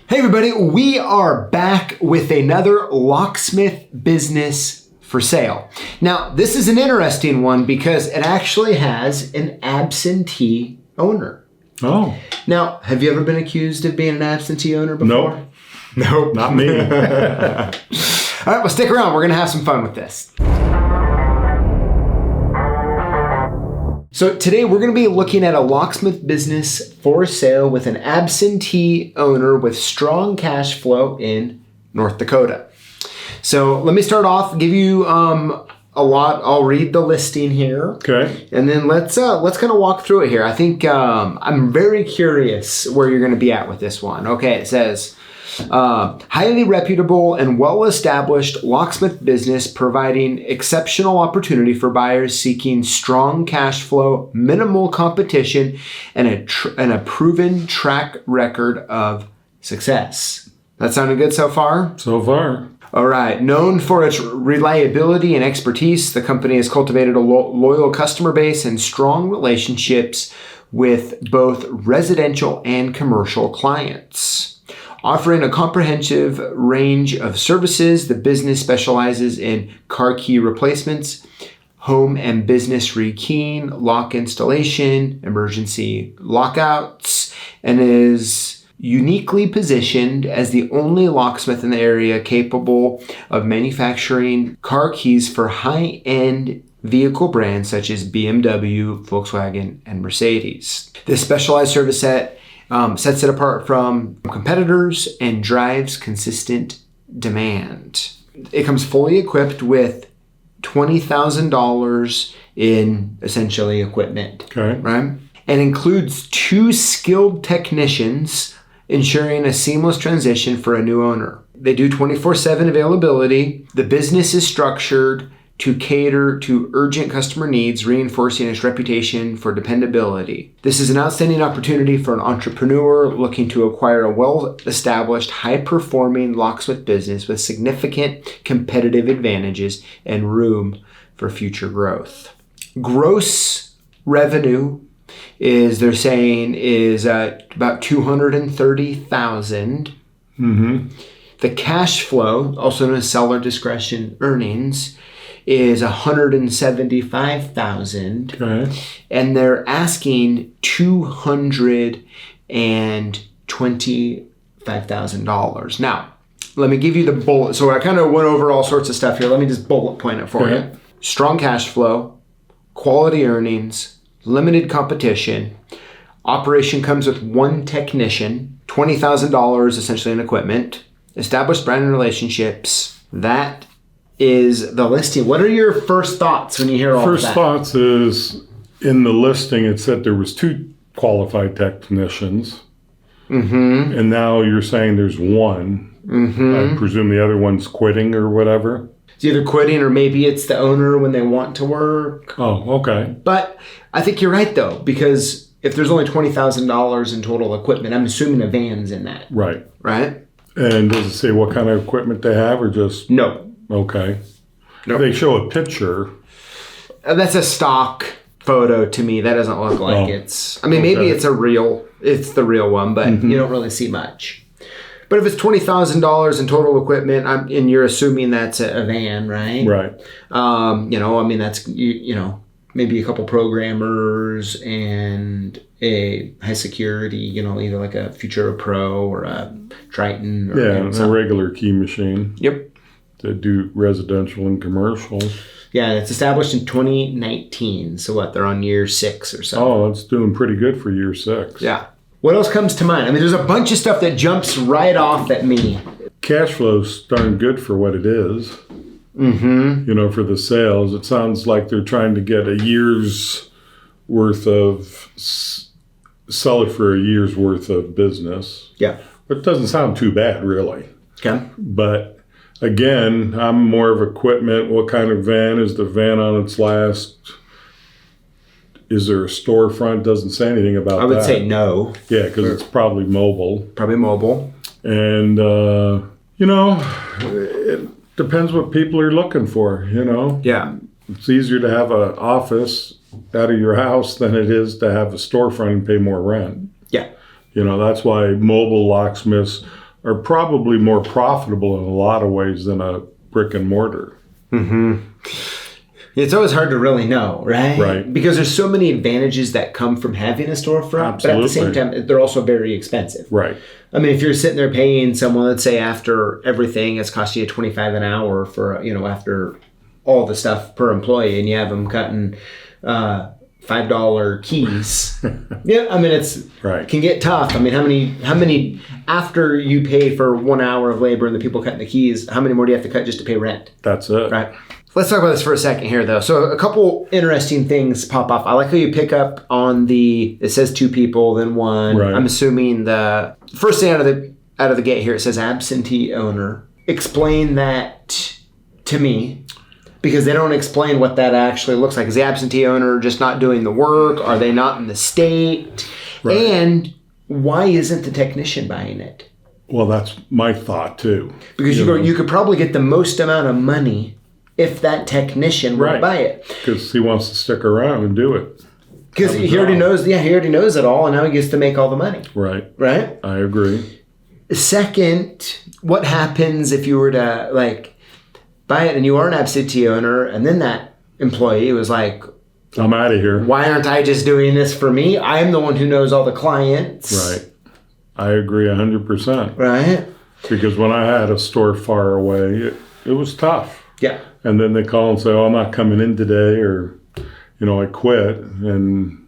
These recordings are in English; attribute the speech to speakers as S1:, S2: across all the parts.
S1: Hey everybody, we are back with another Locksmith Business for sale. Now, this is an interesting one because it actually has an absentee owner.
S2: Oh.
S1: Now, have you ever been accused of being an absentee owner before?
S2: Nope, not me.
S1: All right, well, stick around. We're going to have some fun with this. So today we're going to be looking at a locksmith business for sale with an absentee owner with strong cash flow in North Dakota. So let me start off, give you a lot. I'll read the listing here.
S2: Okay.
S1: And then let's kind of walk through it here. I think I'm very curious where you're going to be at with this one. Okay, it says highly reputable and well-established locksmith business providing exceptional opportunity for buyers seeking strong cash flow, minimal competition, and a proven track record of success. That sounding good so far?
S2: So far.
S1: All right. Known for its reliability and expertise, the company has cultivated a loyal customer base and strong relationships with both residential and commercial clients. Offering a comprehensive range of services, the business specializes in car key replacements, home and business rekeying, lock installation, emergency lockouts, and is uniquely positioned as the only locksmith in the area capable of manufacturing car keys for high-end vehicle brands such as BMW, Volkswagen, and Mercedes. This specialized service set sets it apart from competitors and drives consistent demand. It comes fully equipped with $20,000 in essentially equipment.
S2: Okay.
S1: Right? And includes 2 skilled technicians ensuring a seamless transition for a new owner. They do 24/7 availability. The business is structured to cater to urgent customer needs, reinforcing its reputation for dependability. This is an outstanding opportunity for an entrepreneur looking to acquire a well-established, high-performing locksmith business with significant competitive advantages and room for future growth. Gross revenue they're saying is about $230,000.
S2: Mm-hmm.
S1: The cash flow, also known as seller discretion earnings, is $175,000.
S2: Okay.
S1: And they're asking $225,000. Now, let me give you the bullet. So I kind of went over all sorts of stuff here. Let me just bullet point it for you. Strong cash flow, quality earnings, limited competition. Operation comes with 1 technician, $20,000 essentially in equipment, established brand relationships. That is the listing. What are your first thoughts when you hear all of that?
S2: First thoughts is, in the listing, it said there was 2 qualified technicians.
S1: Mm-hmm.
S2: And now you're saying there's 1.
S1: Mm-hmm.
S2: I presume the other one's quitting or whatever.
S1: It's either quitting or maybe it's the owner when they want to work.
S2: Oh, okay.
S1: But I think you're right, though, because if there's only $20,000 in total equipment, I'm assuming a van's in that.
S2: Right.
S1: Right?
S2: And does it say what kind of equipment they have or just...
S1: No.
S2: Okay.
S1: Nope.
S2: They show a picture.
S1: That's a stock photo to me. That doesn't look like it's... I mean, maybe it's the real one, but you don't really see much. But if it's $20,000 in total equipment, and you're assuming that's a van, right?
S2: Right.
S1: That's, maybe a couple programmers and a high security, either like a Futura Pro or a Triton. Or,
S2: a regular key machine.
S1: Yep.
S2: To do residential and commercial.
S1: Yeah, it's established in 2019. So what? They're on year 6 or so.
S2: Oh, it's doing pretty good for year 6.
S1: Yeah. What else comes to mind? I mean, there's a bunch of stuff that jumps right off at me.
S2: Cash flow's darn good for what it is.
S1: Mm-hmm.
S2: For the sales. It sounds like they're trying to get a year's worth of... sell it for a year's worth of business.
S1: Yeah.
S2: But it doesn't sound too bad, really.
S1: Okay.
S2: But... again, I'm more of equipment. What kind of van? Is the van on its last? Is there a storefront? Doesn't say anything about that.
S1: I would say no.
S2: Yeah, because it's probably mobile.
S1: Probably mobile.
S2: And, it depends what people are looking for,
S1: Yeah.
S2: It's easier to have an office out of your house than it is to have a storefront and pay more rent.
S1: Yeah.
S2: That's why mobile locksmiths are probably more profitable in a lot of ways than a brick and mortar.
S1: It's always hard to really know, right?
S2: Right.
S1: Because there's so many advantages that come from having a storefront,
S2: Absolutely.
S1: but at the same time, they're also very expensive.
S2: Right.
S1: I mean, if you're sitting there paying someone, let's say after everything, it's costing you $25 an hour for, after all the stuff per employee, and you have them cutting $5 keys. Yeah, I mean, it can get tough. I mean, how many after you pay for 1 hour of labor and the people cutting the keys, how many more do you have to cut just to pay rent?
S2: That's it.
S1: Right. Let's talk about this for a second here, though. So a couple interesting things pop off. I like how you pick up on it says 2 people, then 1.
S2: Right.
S1: I'm assuming the first thing out of the gate here, it says absentee owner. Explain that to me, because they don't explain what that actually looks like. Is the absentee owner just not doing the work? Are they not in the state? Right. And why isn't the technician buying it?
S2: Well, that's my thought, too.
S1: Because you could probably get the most amount of money if that technician would buy it.
S2: Because he wants to stick around and do it.
S1: Because he already knows it all, and now he gets to make all the money.
S2: Right.
S1: Right?
S2: I agree.
S1: Second, what happens if you were to buy it and you are an absentee owner, and then that employee was like,
S2: I'm out of here.
S1: Why aren't I just doing this for me? I'm the one who knows all the clients.
S2: Right. I agree 100%.
S1: Right.
S2: Because when I had a store far away, it was tough.
S1: Yeah.
S2: And then they call and say, I'm not coming in today, or, I quit. And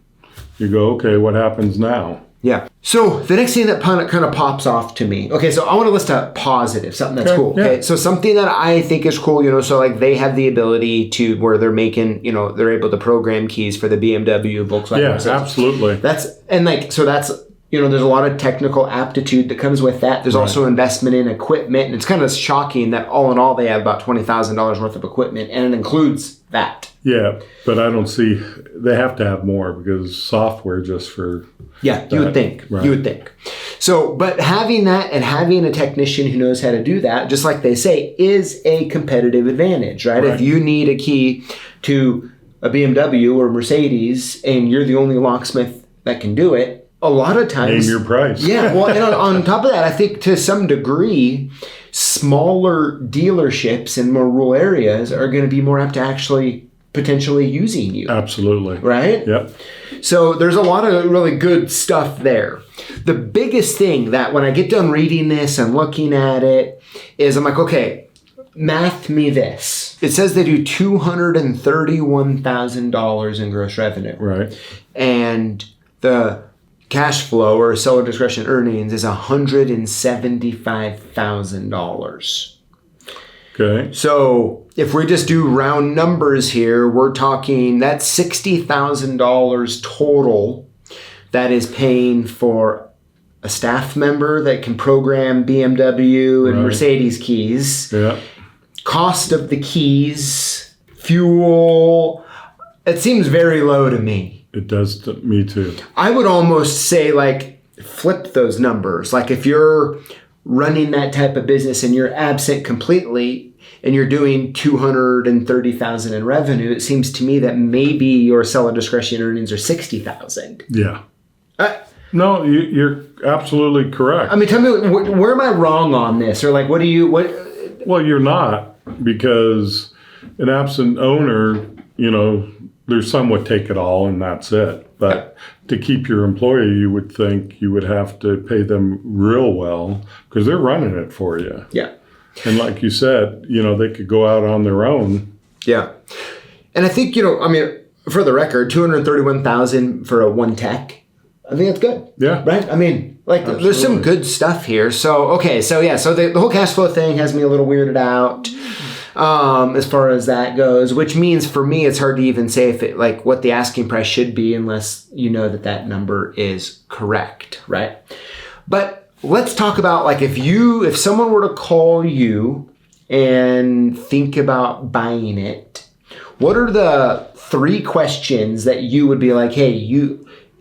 S2: you go, okay, what happens now?
S1: Yeah. So the next thing that kind of pops off to me. Okay, so I want to list a positive, something that's cool.
S2: Yeah.
S1: Okay, so something that I think is cool, so they have the ability to where they're making, they're able to program keys for the BMW, Volkswagen.
S2: Yeah, absolutely.
S1: That's there's a lot of technical aptitude that comes with that. There's also investment in equipment, and it's kind of shocking that all in all they have about $20,000 worth of equipment, and it includes that.
S2: Yeah, but I don't see they have to have more because software just for
S1: you would think. Right. You would think. So, but having that and having a technician who knows how to do that, just like they say, is a competitive advantage, right? If you need a key to a BMW or Mercedes and you're the only locksmith that can do it, a lot of times...
S2: Name your price.
S1: Yeah, well, and on top of that, I think to some degree, smaller dealerships in more rural areas are going to be more apt to actually potentially using you.
S2: Absolutely.
S1: Right?
S2: Yep.
S1: So there's a lot of really good stuff there. The biggest thing that when I get done reading this and looking at it is I'm like, okay, math me this. It says they do $231,000 in gross revenue.
S2: Right.
S1: And the cash flow or seller discretion earnings is $175,000.
S2: Okay.
S1: So if we just do round numbers here, we're talking that's $60,000 total that is paying for a staff member that can program BMW and Mercedes keys.
S2: Yeah.
S1: Cost of the keys, fuel. It seems very low to me.
S2: It does to me too.
S1: I would almost say flip those numbers. Like if you're running that type of business and you're absent completely and you're doing $230,000 in revenue, it seems to me that maybe your seller discretion earnings are $60,000.
S2: Yeah. No, you're absolutely correct.
S1: I mean, tell me, where am I wrong on this? Or what do you...
S2: Well, you're not, because an absent owner, there's some would take it all and that's it. But to keep your employee, you would think you would have to pay them real well because they're running it for you.
S1: Yeah.
S2: And like you said, they could go out on their own.
S1: Yeah. And I think, for the record, $231,000 for a one tech, I think that's good.
S2: Yeah.
S1: Right? I mean,
S2: Absolutely.
S1: There's some good stuff here. So, okay. So, yeah. So the whole cash flow thing has me a little weirded out as far as that goes, which means for me, it's hard to even say if it, what the asking price should be unless you know that number is correct. Right? But let's talk about if someone were to call you and think about buying it, what are the 3 questions that you would be like, hey,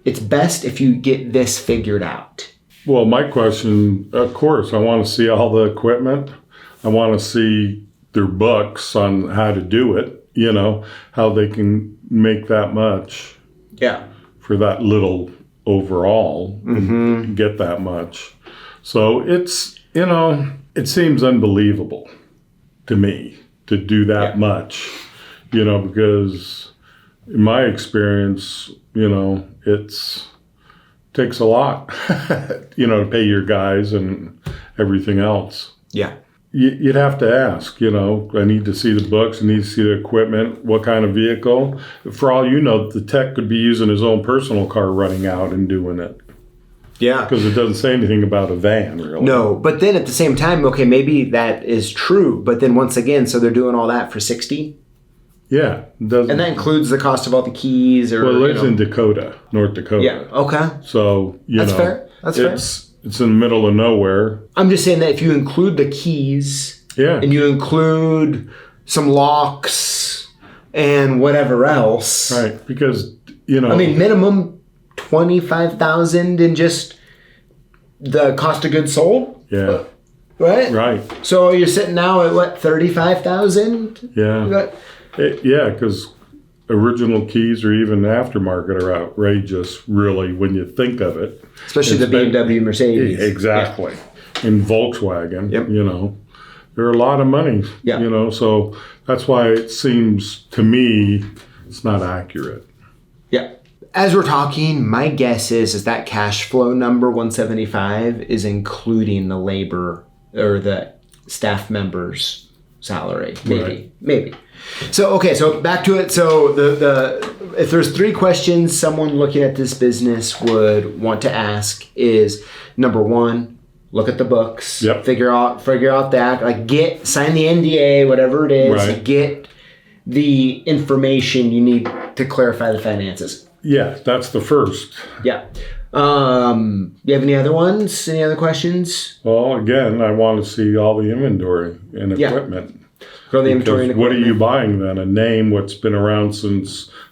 S1: it's best if you get this figured out?
S2: Well, my question, of course, I want to see all the equipment. I want to see their books on how to do it, how they can make that much for that little overall and get that much. So it's You know, it seems unbelievable to me to do that much, you know, because in my experience, you know, takes a lot, you know, to pay your guys and everything else.
S1: Yeah.
S2: You'd have to ask, you know, I need to see the books, I need to see the equipment, what kind of vehicle. For all you know, the tech could be using his own personal car running out and doing it.
S1: Yeah.
S2: Because it doesn't say anything about a van, really.
S1: No, but then at the same time, okay, maybe that is true. But then once again, so they're doing all that for $60?
S2: Yeah. It doesn't,
S1: And that includes the cost of all the keys or...
S2: Well, it lives in Dakota, North Dakota.
S1: Yeah, okay.
S2: So,
S1: That's fair. That's fair.
S2: It's in the middle of nowhere.
S1: I'm just saying that if you include the keys and you include some locks and whatever else...
S2: Right, because, you know...
S1: I mean, minimum $25,000 in just the cost of goods sold?
S2: Yeah.
S1: Right?
S2: Right.
S1: So you're sitting now at what, $35,000?
S2: Yeah. Yeah, because original keys or even aftermarket are outrageous, really, when you think of it.
S1: Especially the BMW Mercedes.
S2: Exactly. Yeah. And Volkswagen,
S1: Yep.
S2: You know. They're a lot of money, you know, so that's why it seems to me it's not accurate.
S1: Yeah. As we're talking, my guess is that cash flow number 175 is including the labor or the staff members' salary. Maybe. So, okay, so back to it. So if there's 3 questions someone looking at this business would want to ask is, number 1, look at the books, figure out that, like sign the NDA, whatever it is, get the information you need to clarify the finances.
S2: Yeah, that's the first.
S1: Yeah. You have any other ones? Any other questions?
S2: Well, again, I want to see all the inventory and equipment.
S1: Go the inventory and
S2: what
S1: equipment.
S2: are you buying then? A name what's been around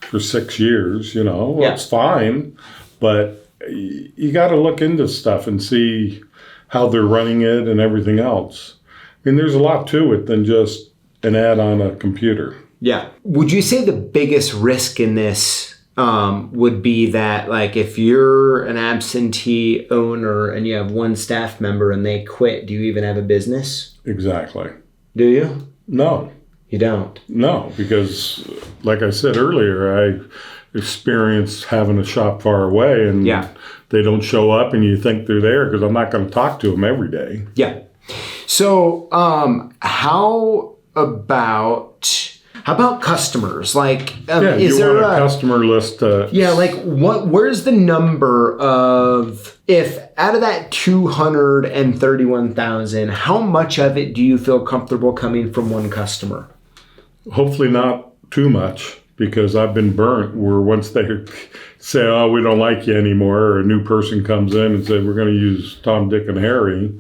S2: for 6 years, you know? Well, it's fine, but you got to look into stuff and see how they're running it and everything else. I mean, there's a lot to it than just an ad on a computer.
S1: Yeah. Would you say the biggest risk in this would be that, like, if you're an absentee owner and you have one staff member and they quit, do you even have a business?
S2: Exactly.
S1: Do you?
S2: No.
S1: You don't?
S2: No, because like I said earlier, I experienced having a shop far away and they don't show up and you think they're there because I'm not going to talk to them every day.
S1: Yeah. So how about customers? Like, is there
S2: a customer list?
S1: Like where's the number of, if out of that 231,000, how much of it do you feel comfortable coming from one customer?
S2: Hopefully not too much, because I've been burnt where once they say, oh, we don't like you anymore, or a new person comes in and says, we're going to use Tom, Dick, and Harry.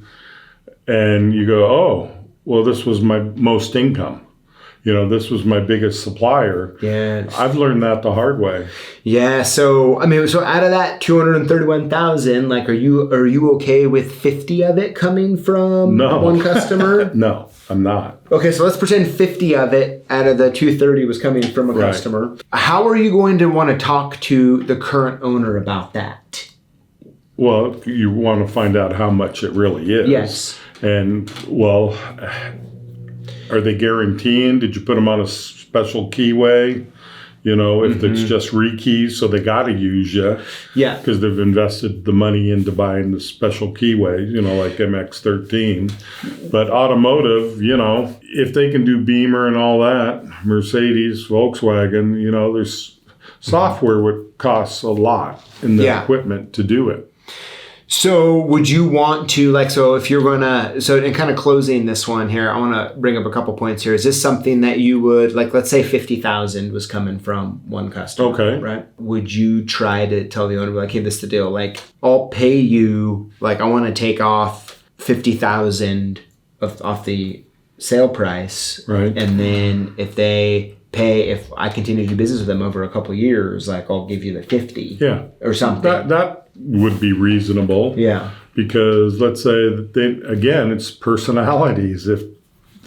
S2: And you go, oh, well, this was my most income. You know, this was my biggest supplier.
S1: Yeah.
S2: I've learned that the hard way.
S1: Yeah. So, I mean, so out of that 231,000, like, are you okay with 50 of it coming from one customer?
S2: No, I'm not.
S1: Okay. So let's pretend 50 of it out of the 230 was coming from a customer. How are you going to want to talk to the current owner about that?
S2: Well, you want to find out how much it really is.
S1: Yes.
S2: And, well, are they guaranteeing? Did you put them on a special keyway? You know, if it's just rekeys, so they got to use you.
S1: Yeah.
S2: Because they've invested the money into buying the special keyways, you know, like MX-13. But automotive, you know, if they can do Beamer and all that, Mercedes, Volkswagen, you know, there's software would cost a lot in the equipment to do it.
S1: So would you want to, like, so if you're going to, so in kind of closing this one here, I want to bring up a couple points here. Is this something that you would, like, let's say 50,000 was coming from one customer.
S2: Okay.
S1: Right. Would you try to tell the owner, like, hey, this is the deal. Like, I'll pay you, like, I want to take off 50,000 off the sale price.
S2: Right.
S1: And then if I continue to do business with them over a couple of years, like, I'll give you the 50.
S2: Yeah.
S1: Or something.
S2: That would be reasonable.
S1: Yeah.
S2: Because let's say that again, it's personalities. If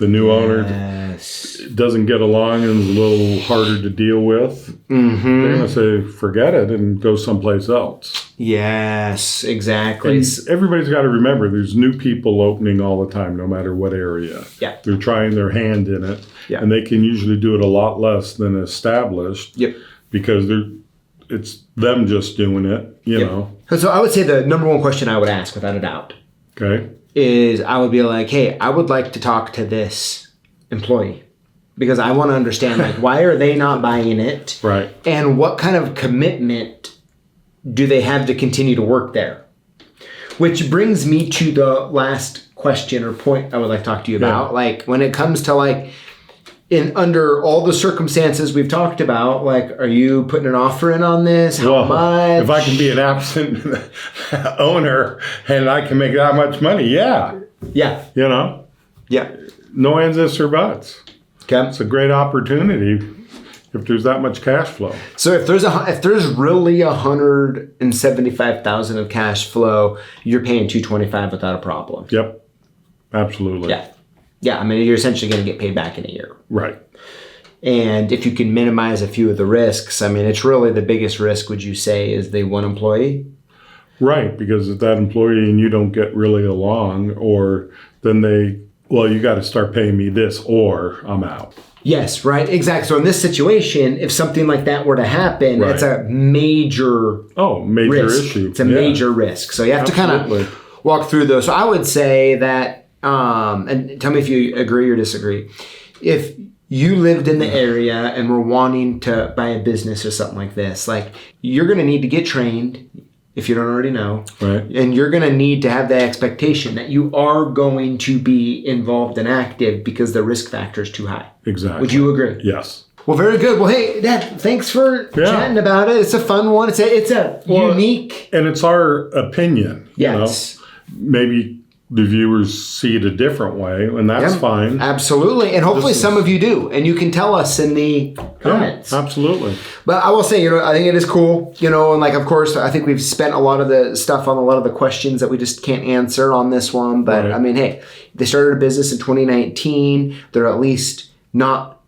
S2: the new owner doesn't get along and is a little harder to deal with, they're going to say, forget it and go someplace else.
S1: Yes, exactly.
S2: And everybody's got to remember there's new people opening all the time, no matter what area.
S1: Yeah.
S2: They're trying their hand in it.
S1: Yeah.
S2: And they can usually do it a lot less than established.
S1: Yep.
S2: Because it's them just doing it, you know.
S1: So I would say the number one question I would ask, without a doubt, is I would be like, hey, I would like to talk to this employee. Because I want to understand, like, why are they not buying it?
S2: Right.
S1: And what kind of commitment do they have to continue to work there? Which brings me to the last question or point I would like to talk to you about.
S2: Yeah.
S1: Like, when it comes to, like, under all the circumstances we've talked about, like, are you putting an offer in on this? How much?
S2: If I can be an absent owner and I can make that much money, yeah.
S1: Yeah.
S2: You know?
S1: Yeah.
S2: No ands, ifs, or buts.
S1: Okay.
S2: It's a great opportunity if there's that much cash flow.
S1: So if there's really $175,000 of cash flow, you're paying $225 without a problem.
S2: Yep. Absolutely.
S1: Yeah. Yeah. I mean, you're essentially going to get paid back in a year.
S2: Right.
S1: And if you can minimize a few of the risks, I mean, it's really the biggest risk, would you say, is the one employee?
S2: Right. Because if that employee and you don't get really along, or then you got to start paying me this or I'm out.
S1: Yes, right. Exactly. So in this situation, if something like that were to happen, it's a major risk.
S2: issue.
S1: It's a major risk. So you have to kind of walk through those. So I would say that, and tell me if you agree or disagree. If you lived in the area and were wanting to buy a business or something like this, like, you're going to need to get trained, if you don't already know.
S2: Right.
S1: And you're going to need to have the expectation that you are going to be involved and active because the risk factor is too high.
S2: Exactly.
S1: Would you agree?
S2: Yes.
S1: Well, very good. Well, hey, Dad, thanks for chatting about it. It's a fun one. It's a unique.
S2: And it's our opinion.
S1: Yes.
S2: You know? Maybe the viewers see it a different way, and that's fine.
S1: Absolutely. And hopefully some of you do. And you can tell us in the comments.
S2: Yeah, absolutely.
S1: But I will say, I think it is cool, and like, of course, I think we've spent a lot of the stuff on a lot of the questions that we just can't answer on this one. But I mean, hey, they started a business in 2019. They're at least not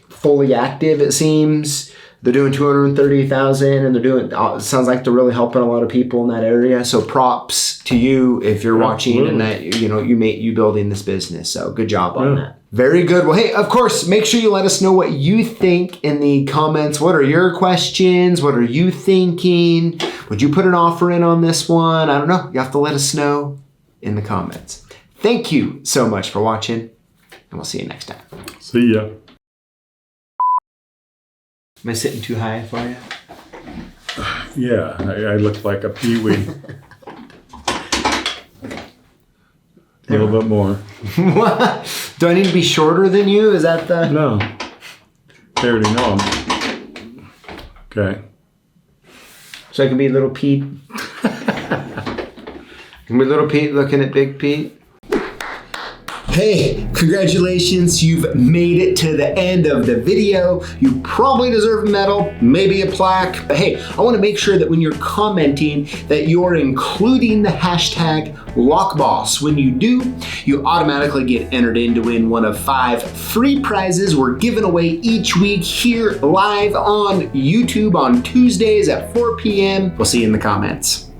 S1: fully active, it seems. They're doing $230,000, and it sounds like they're really helping a lot of people in that area. So props to you if you're watching and that you building this business. So good job on that. Very good. Well, hey, of course, make sure you let us know what you think in the comments. What are your questions? What are you thinking? Would you put an offer in on this one? I don't know. You have to let us know in the comments. Thank you so much for watching, and we'll see you next time.
S2: See ya.
S1: Am I sitting too high for you?
S2: Yeah, I look like a peewee. A little bit more.
S1: What? Do I need to be shorter than you? Is that the...
S2: No. They already know them. Okay.
S1: So I can be little Pete? Can be little Pete looking at Big Pete? Hey, congratulations, you've made it to the end of the video. You probably deserve a medal, maybe a plaque. But hey, I want to make sure that when you're commenting that you're including the hashtag Lockboss. When you do, you automatically get entered in to win one of 5 free prizes we're giving away each week here live on YouTube on Tuesdays at 4 p.m. We'll see you in the comments.